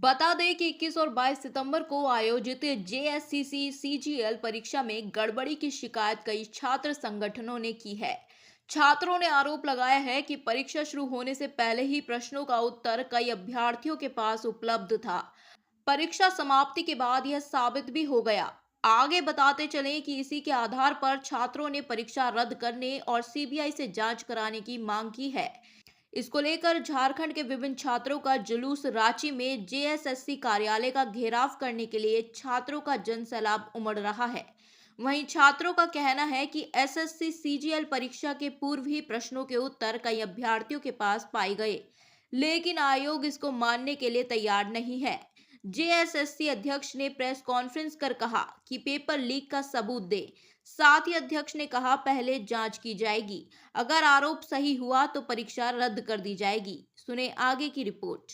बता दें कि 21 और 22 सितंबर को आयोजित जेएससीसी सीजीएल परीक्षा में गड़बड़ी की शिकायत कई छात्र संगठनों ने की है। छात्रों ने आरोप लगाया है कि परीक्षा शुरू होने से पहले ही प्रश्नों का उत्तर कई अभ्यर्थियों के पास उपलब्ध था। परीक्षा समाप्ति के बाद यह साबित भी हो गया। आगे बताते चलें कि इसी के आधार पर छात्रों ने परीक्षा रद्द करने और सीबीआई से जांच कराने की मांग की है। इसको लेकर झारखंड के विभिन्न छात्रों का जुलूस रांची में जेएसएससी कार्यालय का घेराव करने के लिए छात्रों का जनसैलाब उमड़ रहा है। वहीं छात्रों का कहना है कि एसएससी सीजीएल परीक्षा के पूर्व ही प्रश्नों के उत्तर कई अभ्यर्थियों के पास पाए गए, लेकिन आयोग इसको मानने के लिए तैयार नहीं है। जेएसएससी अध्यक्ष ने प्रेस कॉन्फ्रेंस कर कहा कि पेपर लीक का सबूत दे। साथ ही अध्यक्ष ने कहा पहले जांच की जाएगी, अगर आरोप सही हुआ तो परीक्षा रद्द कर दी जाएगी। सुने आगे की रिपोर्ट।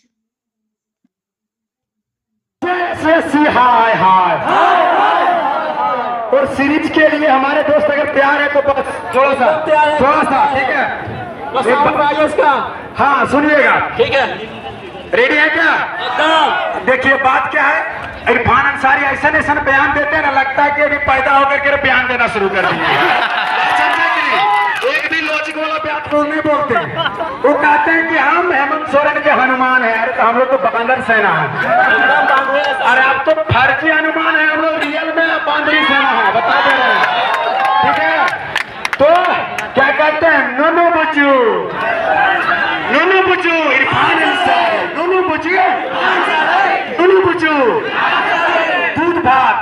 हाय हाय और सीरीज के लिए हमारे दोस्त अगर तैयार है तो बस थोड़ा सा ठीक है, बस इसका हाँ सुनिएगा, ठीक है, रेडी है क्या? देखिए बात क्या है, इरफान अंसारी ऐसा बयान देते हैं ना, लगता है कि अभी पैदा होकर के बयान देना शुरू कर दिए। एक भी लॉजिक वाला बात वो नहीं बोलते। वो कहते हैं कि हम हेमंत सोरेन के हनुमान है। अरे तो हम लोग तो बांदर सेना है। अरे आप तो फर्जी हनुमान है, हम लोग रियल में बांदरी सेना है, बता दे रहे हैं, ठीक है? तो क्या कहते हैं, नोनो बुचू इरफान अंसारी, नोनो बुचू दूध भात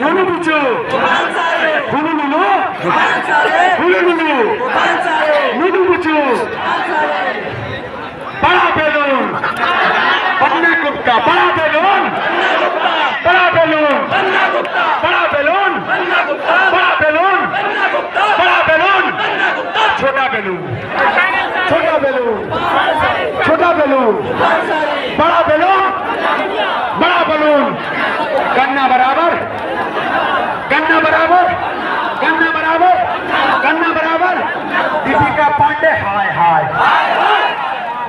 नोनो बुचू नोनो बुचू बड़ा बैलून पन्ना गुप्ता, बड़ा बैलून छोटा बैलून बड़ा बैलून गन्ना बराबर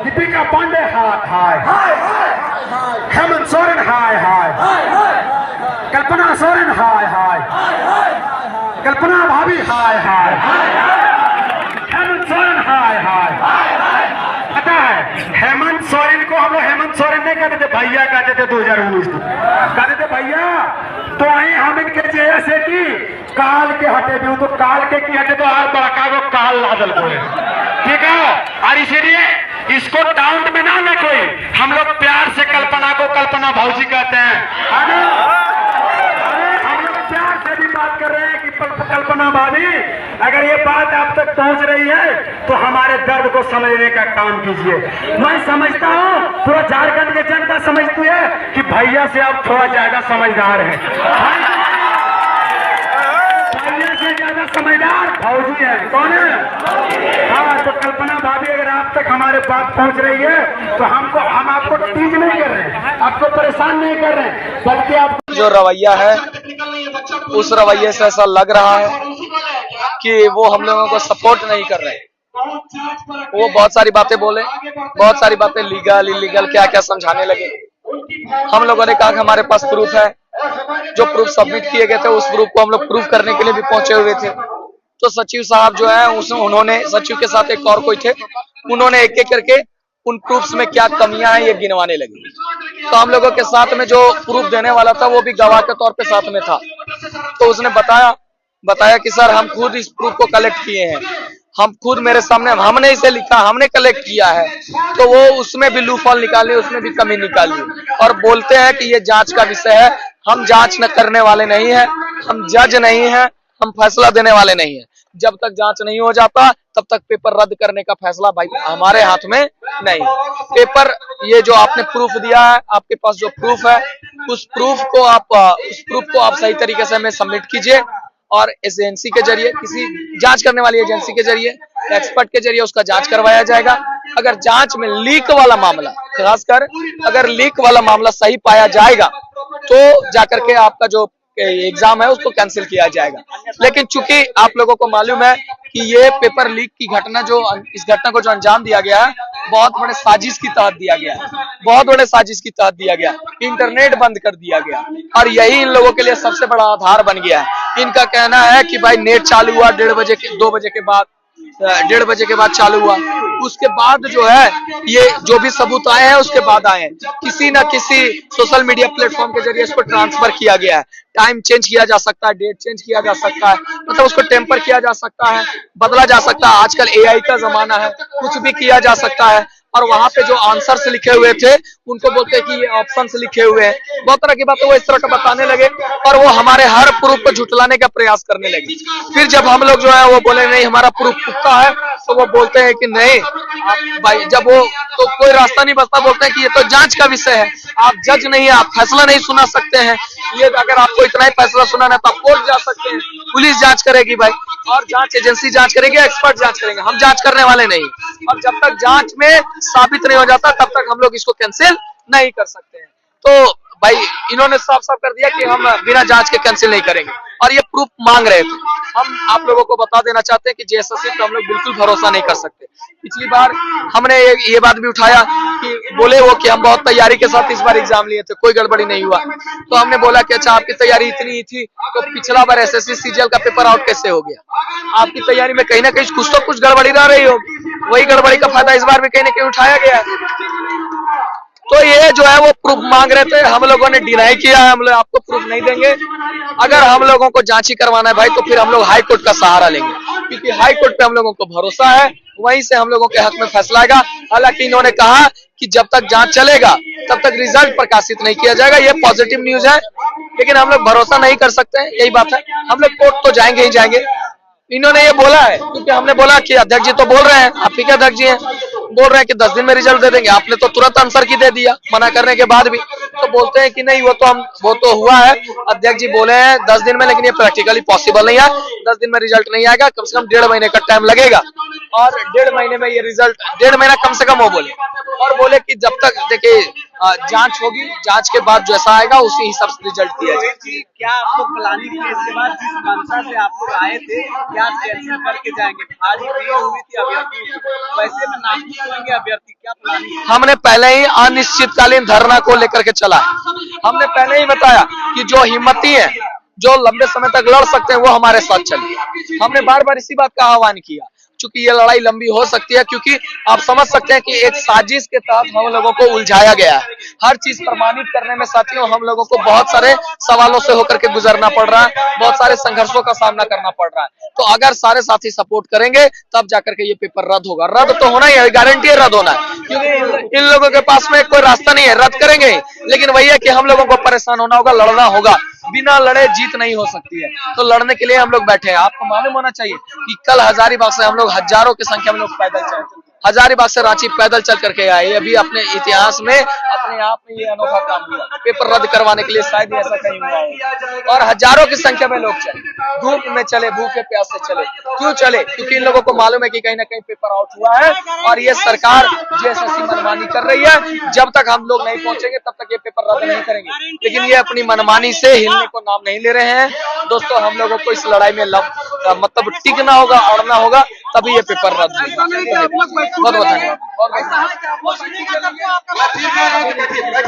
दीपिका पांडे हाय हेमंत सोरेन हाय कल्पना सोरेन हाय कल्पना भाभी हाय हेमंत सोरेन हाय। पता है हेमंत सोरेन को हम लोग हेमंत सोरेन नहीं कहते थे, भैया कहते थे। 2019 कहते थे भैया, तो वही हम इनके जैसे की काल के हटे भी, तो काल के की हटे तो आज बड़का को काल लादल बोले, ठीक है? और इसीलिए इसको डाउट में ना कोई, हम लोग प्यार से कल्पना को कल्पना भाऊजी कहते हैं। हम लोग प्यार से भी बात कर रहे हैं कि कल्पना भाभी, अगर ये बात आप तक पहुंच रही है तो हमारे दर्द को समझने का काम कीजिए। मैं समझता हूँ पूरा झारखंड की जनता समझती है कि भैया से आप थोड़ा ज्यादा समझदार हैं, भैया से ज्यादा समझदार भाऊजी है। कौन है? हाँ, तो कल्पना भाभी अगर आप तक हमारे बात पहुंच रही है तो हम आपको टीज नहीं कर रहे हैं, आपको परेशान नहीं कर रहे हैं, बल्कि आप जो रवैया है उस रवैये से ऐसा लग रहा है कि वो हम लोगों को सपोर्ट नहीं कर रहे हैं। वो बहुत सारी बातें बोले, बहुत सारी बातें लीगल इलीगल क्या क्या समझाने लगे। हम लोगों ने कहा कि हमारे पास प्रूफ है, जो प्रूफ सबमिट किए गए थे उस प्रूफ को हम लोग प्रूफ करने के लिए भी पहुंचे हुए थे। तो सचिव साहब जो है उन्होंने, सचिव के साथ एक और कोई थे, उन्होंने एक एक करके उन प्रूफ्स में क्या कमियां हैं ये गिनवाने लगी। तो हम लोगों के साथ में जो प्रूफ देने वाला था वो भी गवाह के तौर पे साथ में था। तो उसने बताया कि सर हम खुद इस प्रूफ को कलेक्ट किए हैं, हम खुद मेरे सामने, हमने इसे लिखा, हमने कलेक्ट किया है। तो वो उसमें भी लूपहोल निकाली, उसमें भी कमी निकाली और बोलते हैं कि ये जांच का विषय है। हम जांच न करने वाले नहीं है, हम जज नहीं है, हम फैसला देने वाले नहीं है। जब तक जांच नहीं हो जाता तब तक पेपर रद्द करने का फैसला भाई हमारे हाथ में नहीं। पेपर, ये जो आपने प्रूफ दिया है, आपके पास जो प्रूफ है उस प्रूफ को आप सही तरीके से हमें सबमिट कीजिए और एजेंसी के जरिए, किसी जांच करने वाली एजेंसी के जरिए, एक्सपर्ट के जरिए उसका जांच करवाया जाएगा। अगर जांच में लीक वाला मामला, खासकर अगर लीक वाला मामला सही पाया जाएगा तो जाकर के आपका जो एग्जाम है उसको कैंसिल किया जाएगा। लेकिन चूंकि आप लोगों को मालूम है कि ये पेपर लीक की घटना इस घटना को जो अंजाम दिया गया है, बहुत बड़े साजिश की तहत दिया गया, बहुत बड़े साजिश की तहत दिया गया। इंटरनेट बंद कर दिया गया और यही इन लोगों के लिए सबसे बड़ा आधार बन गया है। इनका कहना है कि भाई नेट चालू हुआ 2 बजे के बाद, 1:30 बजे के बाद चालू हुआ। उसके बाद जो है ये जो भी सबूत आए हैं उसके बाद आए हैं। किसी न किसी सोशल मीडिया प्लेटफॉर्म के जरिए इसको ट्रांसफर किया गया है। टाइम चेंज किया जा सकता है, डेट चेंज किया जा सकता है, मतलब उसको टेम्पर किया जा सकता है, बदला जा सकता है। आजकल AI का जमाना है, कुछ भी किया जा सकता है। और वहां पे जो आंसर्स लिखे हुए थे उनको बोलते हैं कि ये ऑप्शंस लिखे हुए हैं। बहुत तरह की बातें वो इस तरह का बताने लगे और वो हमारे हर प्रूफ को झुटलाने का प्रयास करने लगे। फिर जब हम लोग जो है वो बोले नहीं हमारा प्रूफ पुख्ता है, तो वो बोलते हैं कि नहीं भाई, जब वो तो कोई रास्ता नहीं बचता, बोलते हैं कि ये तो जांच का विषय है, आप जज नहीं है, आप फैसला नहीं सुना सकते हैं। ये अगर आपको इतना ही फैसला सुनाना है तो आप कोर्ट जा सकते हैं, पुलिस जांच करेगी भाई, और जांच एजेंसी जांच करेगी, एक्सपर्ट जांच करेंगे, हम जांच करने वाले नहीं। और जब तक जांच में साबित नहीं हो जाता तब तक हम लोग इसको कैंसिल नहीं कर सकते हैं। तो भाई इन्होंने साफ साफ कर दिया कि हम बिना जांच के कैंसिल नहीं करेंगे और ये प्रूफ मांग रहे थे। हम आप लोगों को बता देना चाहते हैं कि JSSC पे हम लोग बिल्कुल भरोसा नहीं कर सकते। पिछली बार हमने ये बात भी उठाया कि बोले वो कि हम बहुत तैयारी के साथ इस बार एग्जाम लिए थे, कोई गड़बड़ी नहीं हुआ। तो हमने बोला कि अच्छा आपकी तैयारी इतनी ही थी तो पिछला बार SSC CGL का पेपर आउट कैसे हो गया? आपकी तैयारी में कहीं ना कहीं कुछ तो कुछ गड़बड़ी रह रही होगी, वही गड़बड़ी का फायदा इस बार भी कहीं ना कहीं उठाया गया है। तो ये जो है वो प्रूफ मांग रहे थे, हम लोगों ने डिनाई किया है, हम लोग आपको प्रूफ नहीं देंगे। अगर हम लोगों को जांच ही करवाना है भाई तो फिर हम लोग हाई कोर्ट का सहारा लेंगे, क्योंकि हाई कोर्ट पे हम लोगों को भरोसा है, वहीं से हम लोगों के हक में फैसला आएगा। हालांकि इन्होंने कहा कि जब तक जांच चलेगा तब तक रिजल्ट प्रकाशित नहीं किया जाएगा, ये पॉजिटिव न्यूज है, लेकिन हम लोग भरोसा नहीं कर सकते हैं, यही बात है। हम लोग कोर्ट तो जाएंगे ही जाएंगे। इन्होंने ये बोला है क्योंकि हमने बोला कि अध्यक्ष जी तो बोल रहे हैं, आप ही के अध्यक्ष जी हैं, बोल रहे हैं कि 10 दिन में रिजल्ट दे देंगे। आपने तो तुरंत आंसर की दे दिया मना करने के बाद भी। तो बोलते हैं कि नहीं वो तो हुआ है, अध्यक्ष जी बोले हैं 10 दिन में, लेकिन ये प्रैक्टिकली पॉसिबल नहीं है, 10 दिन में रिजल्ट नहीं आएगा, कम से कम 1.5 महीने का टाइम लगेगा। और 1.5 महीने में ये रिजल्ट, 1.5 महीना कम से कम वो बोले। और बोले कि जब तक देखिए जांच होगी, जांच के बाद जैसा आएगा उसी हिसाब से रिजल्ट दिया जाएगा। क्या आप लोग प्लानिंग के इसके बाद जिस मंशा से आप लोग आए थे, क्या कैंसिल करके जाएंगे? आज भी हुई थी अभ्यर्थियों की, वैसे में नाखुश होंगे अभ्यर्थी, क्या प्लानिंग? हमने पहले ही अनिश्चितकालीन धरना को लेकर के चला, हमने पहले ही बताया कि जो हिम्मती है, जो लंबे समय तक लड़ सकते हैं वो हमारे साथ चलिए। हमने बार बार इसी बात का आह्वान किया, चूंकि ये लड़ाई लंबी हो सकती है, क्योंकि आप समझ सकते हैं कि एक साजिश के तहत हम लोगों को उलझाया गया है। हर चीज प्रमाणित करने में साथियों हम लोगों को बहुत सारे सवालों से होकर के गुजरना पड़ रहा है, बहुत सारे संघर्षों का सामना करना पड़ रहा है। तो अगर सारे साथी सपोर्ट करेंगे तब जाकर के ये पेपर रद्द होगा। रद्द तो होना ही है, गारंटी है रद्द होना है, क्योंकि इन लोगों के पास में कोई रास्ता नहीं है, रद्द करेंगे। लेकिन वही है कि हम लोगों को परेशान होना होगा, लड़ना होगा, बिना लड़े जीत नहीं हो सकती है। तो लड़ने के लिए हम लोग बैठे हैं। आपको मालूम होना चाहिए कि कल हजारीबाग से हम लोग हजारों की संख्या में लोग पैदल चले, हजारीबाग से रांची पैदल चल करके आए। अभी अपने इतिहास में अपने आप में ये अनोखा काम हुआ, पेपर रद्द करवाने के लिए, शायद ऐसा कहीं हुआ हो। और हजारों की संख्या में लोग चले, धूप में चले, भूखे प्यास से चले। क्यों चले? क्योंकि इन लोगों को मालूम है कि कहीं ना कहीं पेपर आउट हुआ है और ये सरकार JSSC मनमानी कर रही है। जब तक हम लोग नहीं पहुंचेंगे तब तक ये पेपर रद्द नहीं करेंगे, लेकिन ये अपनी मनमानी से हिलने को नाम नहीं ले रहे हैं। दोस्तों हम लोगों को इस लड़ाई में मतलब टिकना होगा, अड़ना होगा, तभी ये पेपर रद्द होगा। बहुत बहुत धन्यवाद।